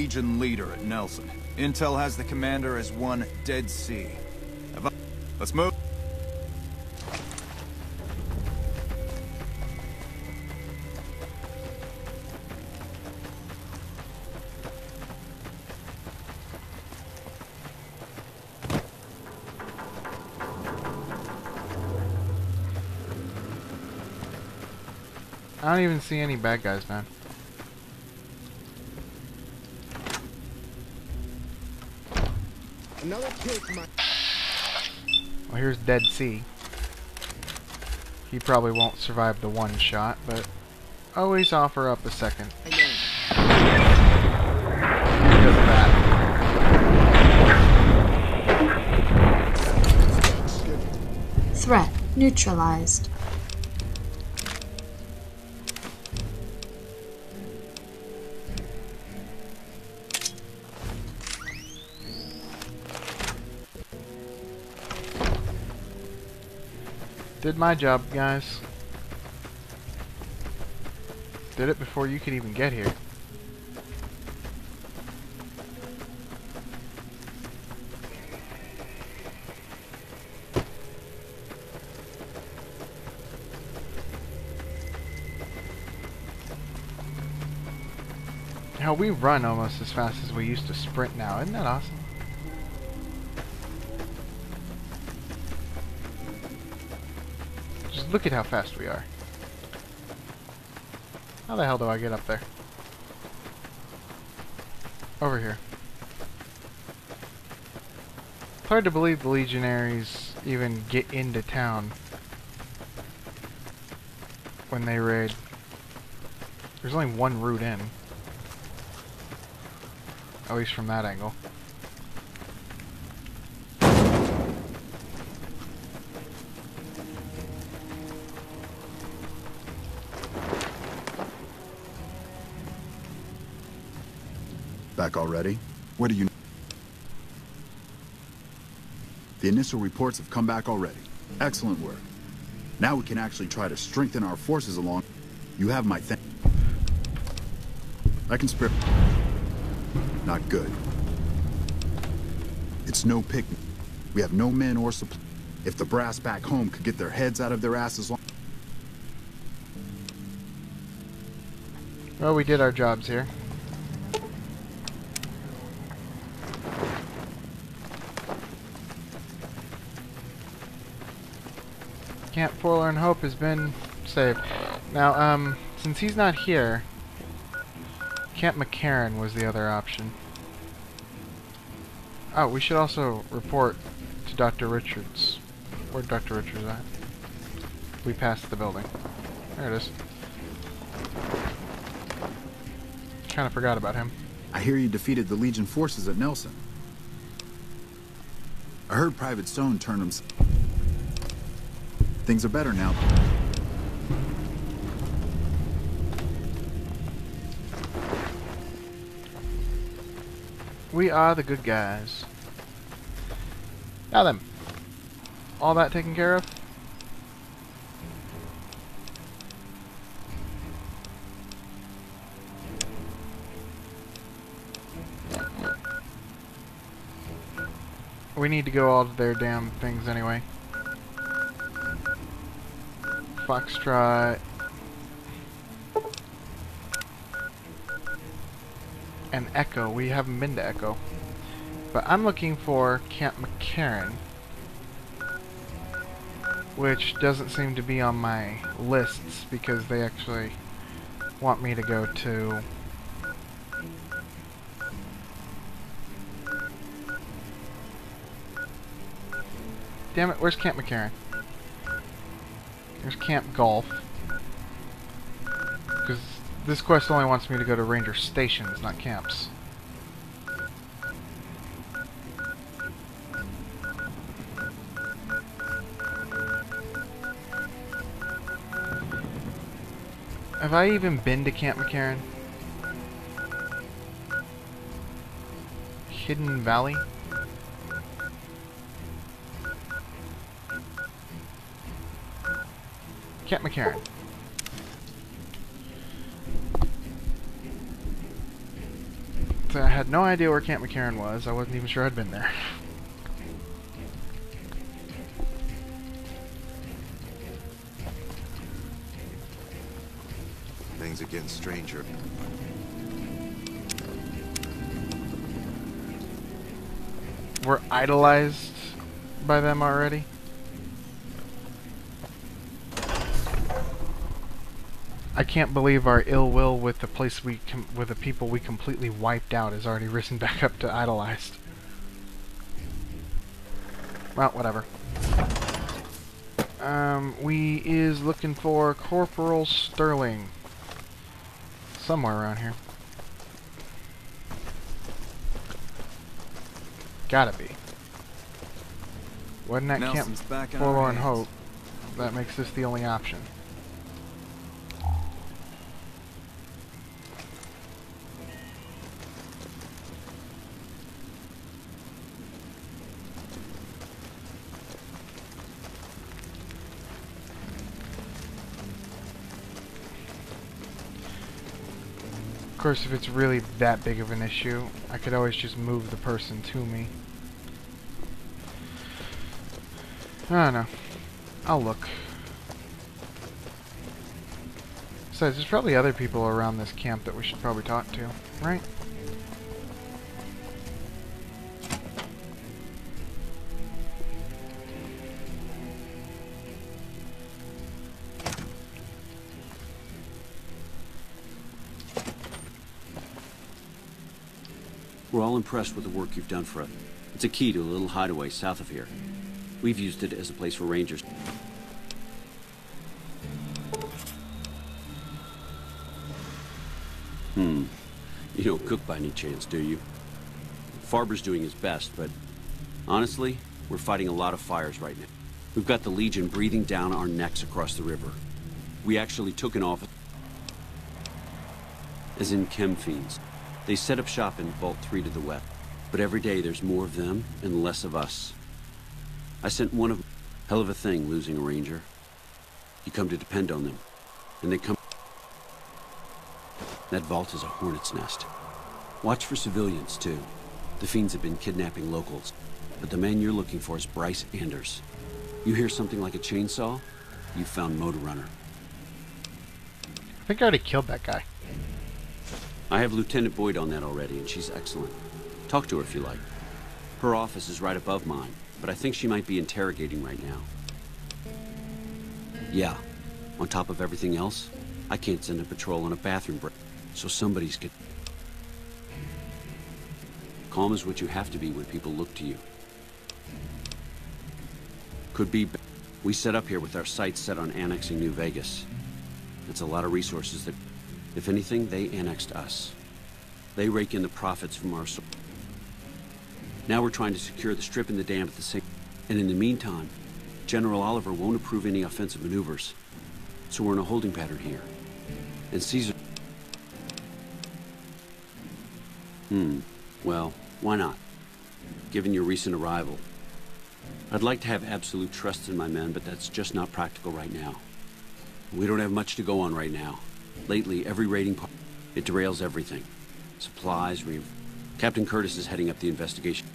Legion leader at Nelson. Intel has the commander as one Dead Sea. Let's move. I don't even see any bad guys, man. Another kill for my... Well, here's Dead Sea. He probably won't survive the one shot, but always offer up a second. He does that. Threat neutralized. Did my job, guys. Did it before you could even get here. Hell, we run almost as fast as we used to sprint now. Isn't that awesome? Just look at how fast we are. How the hell do I get up there? Over here. It's hard to believe the Legionaries even get into town when they raid. There's only one route in. At least from that angle. Back already? What do you... The initial reports have come back already. Excellent work. Now we can actually try to strengthen our forces along. You have my I can spare... Not good. It's no picnic. We have no men or supply. If the brass back home could get their heads out of their asses... Well, we did our jobs here. Camp Forlorn Hope has been saved. Now, since he's not here, Camp McCarran was the other option. Oh, we should also report to Dr. Richards. Where'd Dr. Richards at? We passed the building. There it is. Kind of forgot about him. I hear you defeated the Legion forces at Nelson. I heard Private Stone turned them... Things are better now. We are the good guys. Now then. All that taken care of? We need to go all to their damn things anyway. Foxtrot. And Echo. We haven't been to Echo. But I'm looking for Camp McCarran, which doesn't seem to be on my lists because they actually want me to go to... Damn it, where's Camp McCarran? There's Camp Golf. Because this quest only wants me to go to ranger stations, not camps. Have I even been to Camp McCarran? Hidden Valley? Camp McCarran. I had no idea where Camp McCarran was. I wasn't even sure I'd been there. Things are getting stranger. We're idolized by them already. I can't believe our ill will with the place with the people we completely wiped out has already risen back up to idolized. Well, whatever. We is looking for Corporal Sterling. Somewhere around here. Gotta be. Wasn't that Nelson's Camp back in our Forlorn hands. Hope? That makes this the only option. Of course, if it's really that big of an issue, I could always just move the person to me. I don't know. I'll look. Besides, there's probably other people around this camp that we should probably talk to, right? We're all impressed with the work you've done for us. It's a key to a little hideaway south of here. We've used it as a place for rangers. You don't cook by any chance, do you? Farber's doing his best, but honestly, we're fighting a lot of fires right now. We've got the Legion breathing down our necks across the river. We actually took an office, as in chem fiends. They set up shop in Vault 3 to the west, but every day there's more of them and less of us. I sent one of them. Hell of a thing, losing a ranger. You come to depend on them, and they come. That vault is a hornet's nest. Watch for civilians, too. The fiends have been kidnapping locals, but the man you're looking for is Bryce Anders. You hear something like a chainsaw? You've found Motor Runner. I think I already killed that guy. I have Lieutenant Boyd on that already, and she's excellent. Talk to her if you like. Her office is right above mine, but I think she might be interrogating right now. Yeah, on top of everything else, I can't send a patrol on a bathroom break, so somebody's get. Calm is what you have to be when people look to you. Could be. We set up here with our sights set on annexing New Vegas. It's a lot of resources that, if anything, they annexed us. They rake in the profits from our. Now we're trying to secure the strip and the dam at the same. And in the meantime, General Oliver won't approve any offensive maneuvers. So we're in a holding pattern here. And Caesar. Well, why not? Given your recent arrival. I'd like to have absolute trust in my men, but that's just not practical right now. We don't have much to go on right now. Lately, every raiding part, it derails everything. Supplies, Captain Curtis is heading up the investigation.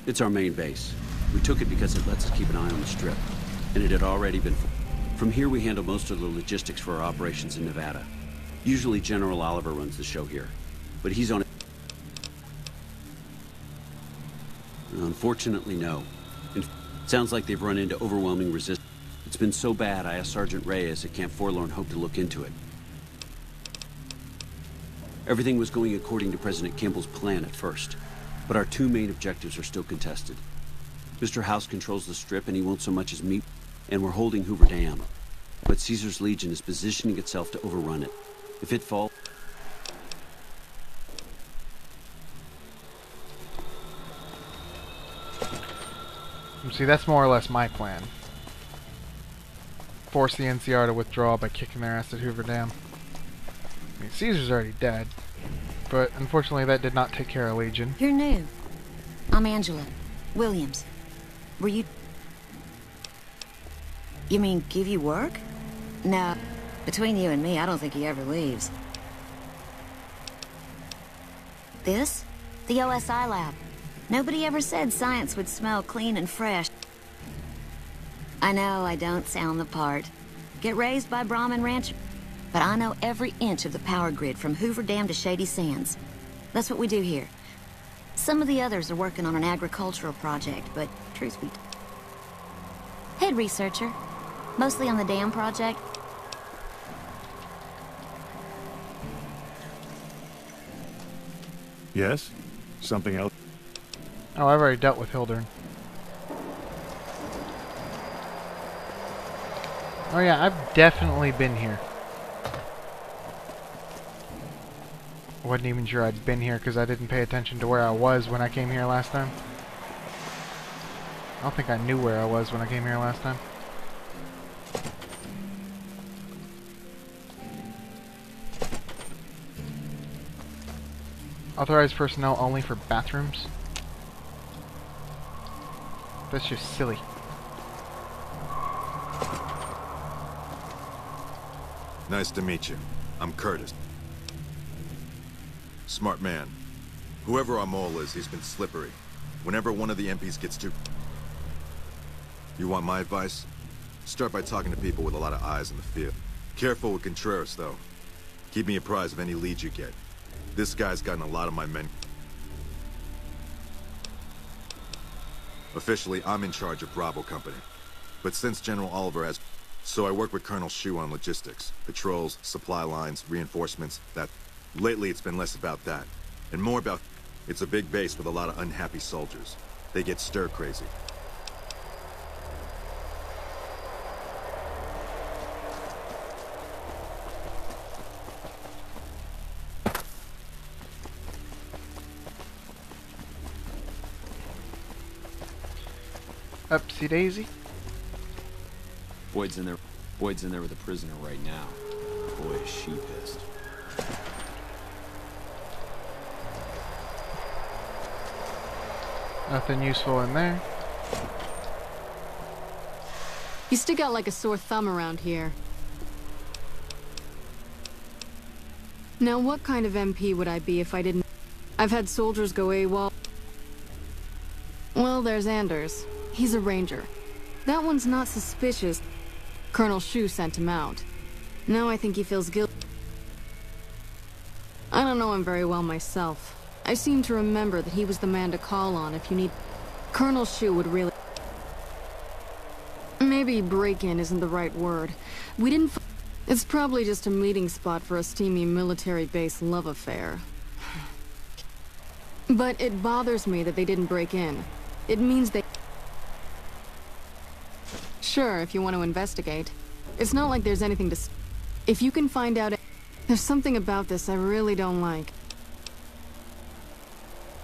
It's our main base. We took it because it lets us keep an eye on the strip. And it had already been. From here, we handle most of the logistics for our operations in Nevada. Usually, General Oliver runs the show here. But he's on it. Unfortunately, no. It sounds like they've run into overwhelming resistance. It's been so bad, I asked Sergeant Reyes at Camp Forlorn Hope to look into it. Everything was going according to President Campbell's plan at first, but our two main objectives are still contested. Mr. House controls the strip, and he won't so much as meet, and we're holding Hoover Dam. But Caesar's Legion is positioning itself to overrun it. If it falls... See, that's more or less my plan. Force the NCR to withdraw by kicking their ass at Hoover Dam. I mean, Caesar's already dead, but unfortunately that did not take care of Legion. You're new. I'm Angela Williams. Were you... You mean give you work? No. Between you and me, I don't think he ever leaves. This? The OSI lab. Nobody ever said science would smell clean and fresh. I know I don't sound the part. Get raised by Brahmin rancher. But I know every inch of the power grid from Hoover Dam to Shady Sands. That's what we do here. Some of the others are working on an agricultural project, but truth be told, head researcher. Mostly on the dam project. Yes? Something else? Oh, I've already dealt with Hildern. Oh yeah, I've definitely been here. I wasn't even sure I'd been here because I didn't pay attention to where I was when I came here last time. I don't think I knew where I was when I came here last time. Authorized personnel only for bathrooms? That's just silly. Nice to meet you. I'm Curtis. Smart man. Whoever our mole is, he's been slippery. Whenever one of the MPs gets too... You want my advice? Start by talking to people with a lot of eyes in the field. Careful with Contreras, though. Keep me apprised of any leads you get. This guy's gotten a lot of my men. Officially, I'm in charge of Bravo Company. But since General Oliver has... So I work with Colonel Shu on logistics. Patrols, supply lines, reinforcements, that... Lately, it's been less about that. And more about... It's a big base with a lot of unhappy soldiers. They get stir-crazy. Upsy daisy. Boyd's in there. Boyd's in there with a prisoner right now. Boy, is she pissed. Nothing useful in there. You stick out like a sore thumb around here. Now, what kind of MP would I be if I didn't... I've had soldiers go AWOL. Well, there's Anders. He's a ranger. That one's not suspicious. Colonel Shu sent him out. Now I think he feels guilty. I don't know him very well myself. I seem to remember that he was the man to call on if you need... Colonel Shu would really... Maybe break-in isn't the right word. We didn't... It's probably just a meeting spot for a steamy military base love affair. But it bothers me that they didn't break in. It means they... Sure, if you want to investigate. It's not like there's anything to... If you can find out... There's something about this I really don't like.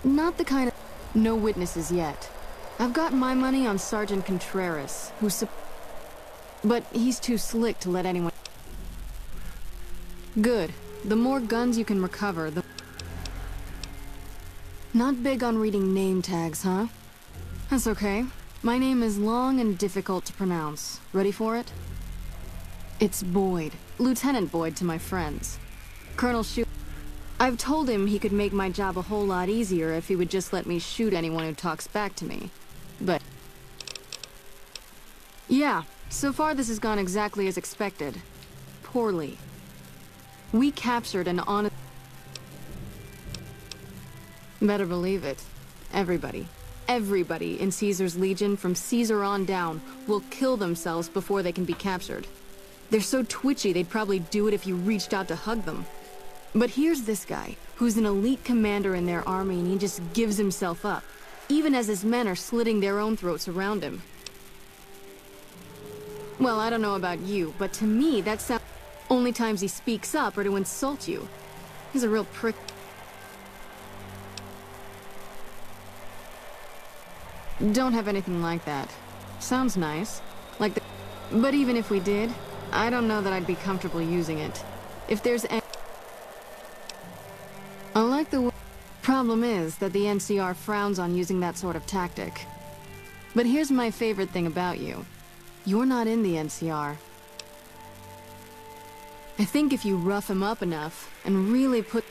Not the kind of... No witnesses yet. I've got my money on Sergeant Contreras, who's... But he's too slick to let anyone... Good. The more guns you can recover, the... Not big on reading name tags, huh? That's okay. My name is long and difficult to pronounce. Ready for it? It's Boyd. Lieutenant Boyd to my friends. Colonel Shu... I've told him he could make my job a whole lot easier if he would just let me shoot anyone who talks back to me. But... Yeah, so far this has gone exactly as expected. Poorly. We captured an honest... Better believe it. Everybody in Caesar's Legion, from Caesar on down, will kill themselves before they can be captured. They're so twitchy they'd probably do it if you reached out to hug them. But here's this guy, who's an elite commander in their army, and he just gives himself up, even as his men are slitting their own throats around him. Well, I don't know about you, but to me that sounds... Only times he speaks up are to insult you. He's a real prick. Don't have anything like that. Sounds nice. Like the... But even if we did, I don't know that I'd be comfortable using it. If there's any... I like the... Problem is that the NCR frowns on using that sort of tactic. But here's my favorite thing about you. You're not in the NCR. I think if you rough him up enough, and really put...